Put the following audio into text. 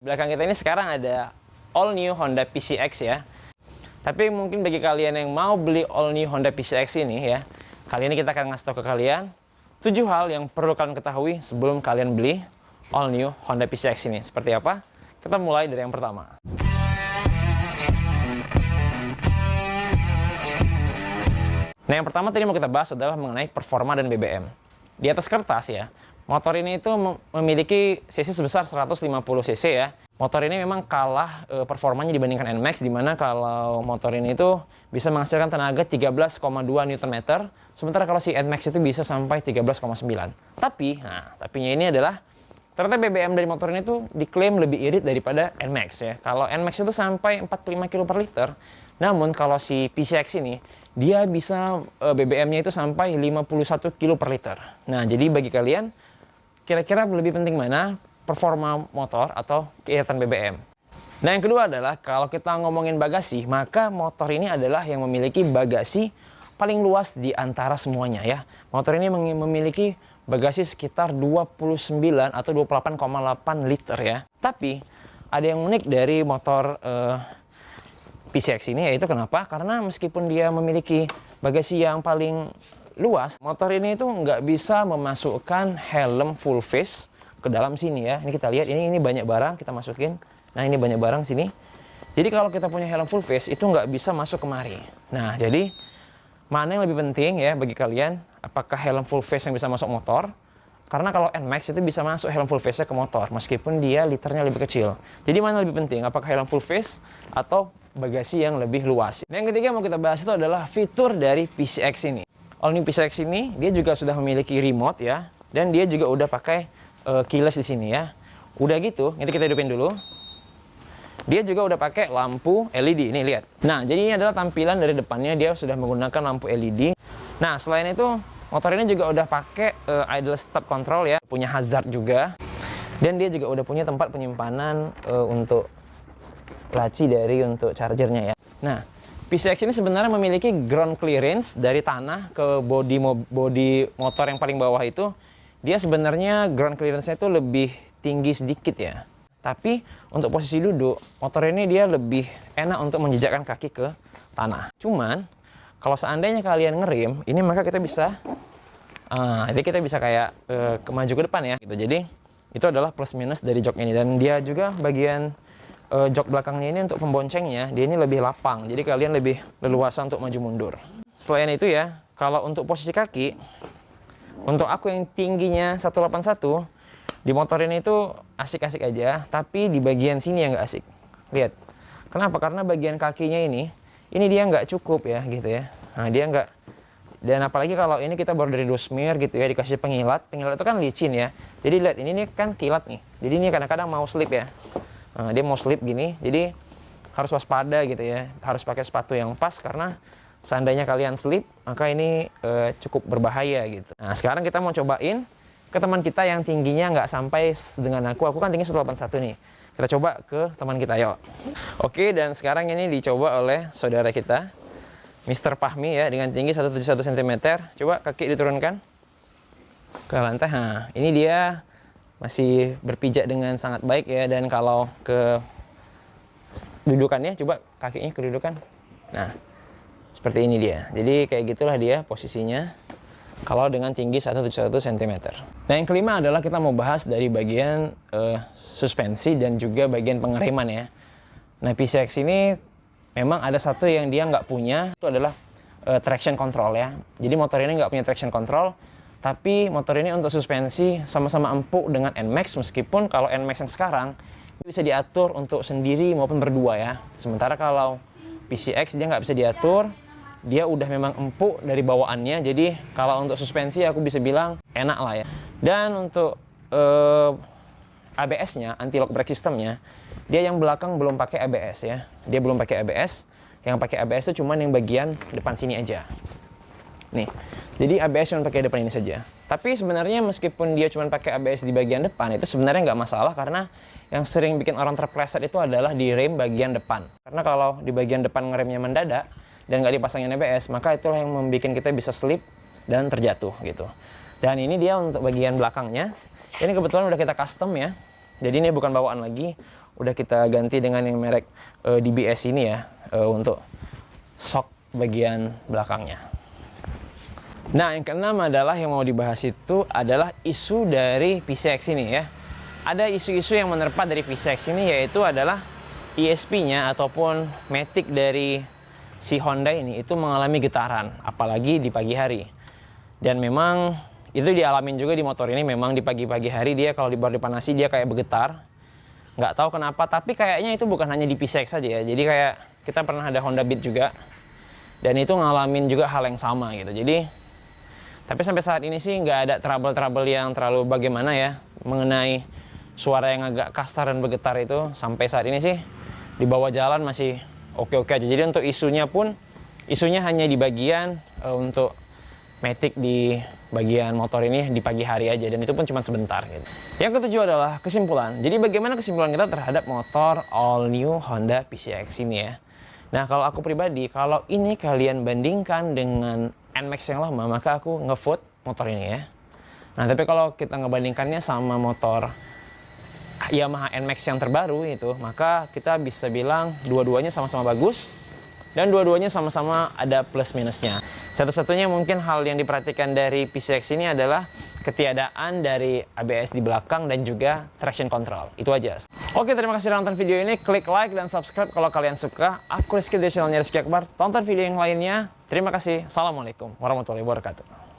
Belakang kita ini sekarang ada all new Honda PCX ya. Tapi mungkin bagi kalian yang mau beli all new Honda PCX ini ya, kali ini kita akan ngasih tahu ke kalian 7 hal yang perlu kalian ketahui sebelum kalian beli all new Honda PCX ini. Seperti apa? Kita mulai dari yang pertama. Nah, yang pertama tadi mau kita bahas adalah mengenai performa dan BBM. Di atas kertas ya, motor ini itu memiliki cc sebesar 150 cc ya. Motor ini memang kalah performanya dibandingkan NMAX, dimana kalau motor ini itu bisa menghasilkan tenaga 13,2 Nm, sementara kalau si NMAX itu bisa sampai 13,9. Tapinya ini adalah ternyata BBM dari motor ini tuh diklaim lebih irit daripada NMAX ya. Kalau NMAX itu sampai 45 kg per liter, namun kalau si PCX ini dia bisa BBM-nya itu sampai 51 kg per liter. Nah, jadi bagi kalian kira-kira lebih penting mana, performa motor atau keiritan BBM? Nah, yang kedua adalah kalau kita ngomongin bagasi, maka motor ini adalah yang memiliki bagasi paling luas di antara semuanya ya. Motor ini memiliki bagasi sekitar 29 atau 28,8 liter ya. Tapi ada yang unik dari motor PCX ini, yaitu kenapa? Karena meskipun dia memiliki bagasi yang paling luas, motor ini itu nggak bisa memasukkan helm full face ke dalam sini ya. Ini kita lihat, ini banyak barang kita masukin. Nah, ini banyak barang sini. Jadi kalau kita punya helm full face itu nggak bisa masuk kemari. Nah, jadi mana yang lebih penting ya bagi kalian? Apakah helm full face yang bisa masuk motor? Karena kalau NMAX itu bisa masuk helm full face-nya ke motor, meskipun dia liternya lebih kecil. Jadi mana lebih penting? Apakah helm full face atau bagasi yang lebih luas? Dan yang ketiga mau kita bahas itu adalah fitur dari PCX ini. All new PCX ini dia juga sudah memiliki remote ya, dan dia juga udah pakai keyless di sini ya. Udah gitu, nanti kita hidupin dulu. Dia juga udah pakai lampu LED, ini lihat. Nah, jadi ini adalah tampilan dari depannya, dia sudah menggunakan lampu LED. Nah, selain itu motor ini juga udah pakai idle stop control ya, punya hazard juga. Dan dia juga udah punya tempat penyimpanan untuk laci untuk chargernya ya. Nah, PCX ini sebenarnya memiliki ground clearance dari tanah ke bodi motor yang paling bawah itu. Dia sebenarnya ground clearance-nya itu lebih tinggi sedikit ya. Tapi untuk posisi duduk, motor ini dia lebih enak untuk menjejakkan kaki ke tanah. Cuman kalau seandainya kalian ngerem, ini maka kita bisa jadi kita bisa kayak maju ke depan ya gitu. Jadi itu adalah plus minus dari jok ini. Dan dia juga bagian jok belakangnya ini untuk pemboncengnya, dia ini lebih lapang, jadi kalian lebih leluasa untuk maju mundur. Selain itu ya, kalau untuk posisi kaki, untuk aku yang tingginya 181, di motor ini itu asik-asik aja, tapi di bagian sini yang nggak asik. Lihat, kenapa? Karena bagian kakinya ini dia nggak cukup ya gitu ya. Nah, dia nggak, dan apalagi kalau ini kita baru dari dosmir gitu ya, dikasih pengilat itu kan licin ya. Jadi lihat, ini kan kilat nih, jadi ini kadang-kadang mau slip ya. Nah, dia mau slip gini, jadi harus waspada gitu ya, harus pakai sepatu yang pas, karena seandainya kalian slip, maka ini cukup berbahaya gitu. Nah, sekarang kita mau cobain ke teman kita yang tingginya nggak sampai dengan aku kan tinggi 181 nih. Kita coba ke teman kita, yuk. Oke, dan sekarang ini dicoba oleh saudara kita, Mr. Fahmi ya, dengan tinggi 171 cm. Coba kaki diturunkan ke lantai. Nah, ini dia masih berpijak dengan sangat baik ya. Dan kalau ke dudukannya, coba kakinya kedudukan. Nah, seperti ini dia. Jadi kayak gitulah dia posisinya kalau dengan tinggi 171 cm. Nah, yang kelima adalah kita mau bahas dari bagian suspensi dan juga bagian pengereman ya. Nah, PCX ini memang ada satu yang dia nggak punya, itu adalah traction control ya. Jadi motor ini nggak punya traction control, tapi motor ini untuk suspensi sama-sama empuk dengan NMAX, meskipun kalau NMAX yang sekarang bisa diatur untuk sendiri maupun berdua ya. Sementara kalau PCX dia nggak bisa diatur, dia udah memang empuk dari bawaannya. Jadi kalau untuk suspensi aku bisa bilang enak lah ya. Dan untuk ABS-nya, anti-lock brake system-nya, dia yang belakang belum pakai ABS ya. Dia belum pakai ABS. Yang pakai ABS itu cuma yang bagian depan sini aja. Nih, jadi ABS cuma pakai depan ini saja. Tapi sebenarnya meskipun dia cuma pakai ABS di bagian depan, itu sebenarnya nggak masalah, karena yang sering bikin orang terpleset itu adalah di rem bagian depan. Karena kalau di bagian depan ngeremnya mendadak dan nggak dipasangin ABS, maka itulah yang membuat kita bisa slip dan terjatuh gitu. Dan ini dia untuk bagian belakangnya. Ini kebetulan udah kita custom ya. Jadi ini bukan bawaan lagi. udah kita ganti dengan yang merek DBS ini ya, untuk shock bagian belakangnya. Nah, yang keenam adalah yang mau dibahas itu adalah isu dari PCX ini ya. Ada isu-isu yang menerpa dari PCX ini, yaitu adalah ESP-nya ataupun matic dari si Honda ini itu mengalami getaran, apalagi di pagi hari. Dan memang itu dialamin juga di motor ini, memang di pagi-pagi hari dia kalau baru dipanasi dia kayak bergetar. Nggak tahu kenapa, tapi kayaknya itu bukan hanya di PCX saja ya. Jadi kayak kita pernah ada Honda Beat juga, dan itu ngalamin juga hal yang sama gitu. Jadi, tapi sampai saat ini sih nggak ada trouble-trouble yang terlalu bagaimana ya, mengenai suara yang agak kasar dan bergetar itu. Sampai saat ini sih, di bawah jalan masih oke-oke aja. Jadi untuk isunya pun, isunya hanya di bagian untuk matic di bagian motor ini di pagi hari aja, dan itu pun cuma sebentar gitu. Yang ketujuh adalah kesimpulan. Jadi bagaimana kesimpulan kita terhadap motor all new Honda PCX ini ya. Nah, kalau aku pribadi, kalau ini kalian bandingkan dengan NMAX yang lama, maka aku ngevote motor ini ya. Nah, tapi kalau kita ngebandingkannya sama motor Yamaha NMAX yang terbaru itu, maka kita bisa bilang dua-duanya sama-sama bagus, dan dua-duanya sama-sama ada plus minusnya. Satu-satunya mungkin hal yang diperhatikan dari PCX ini adalah ketiadaan dari ABS di belakang dan juga traction control. Itu aja. Oke, terima kasih sudah nonton video ini. Klik like dan subscribe kalau kalian suka. Aku Rizky dari channelnya Rizky Akbar. Tonton video yang lainnya. Terima kasih. Assalamualaikum warahmatullahi wabarakatuh.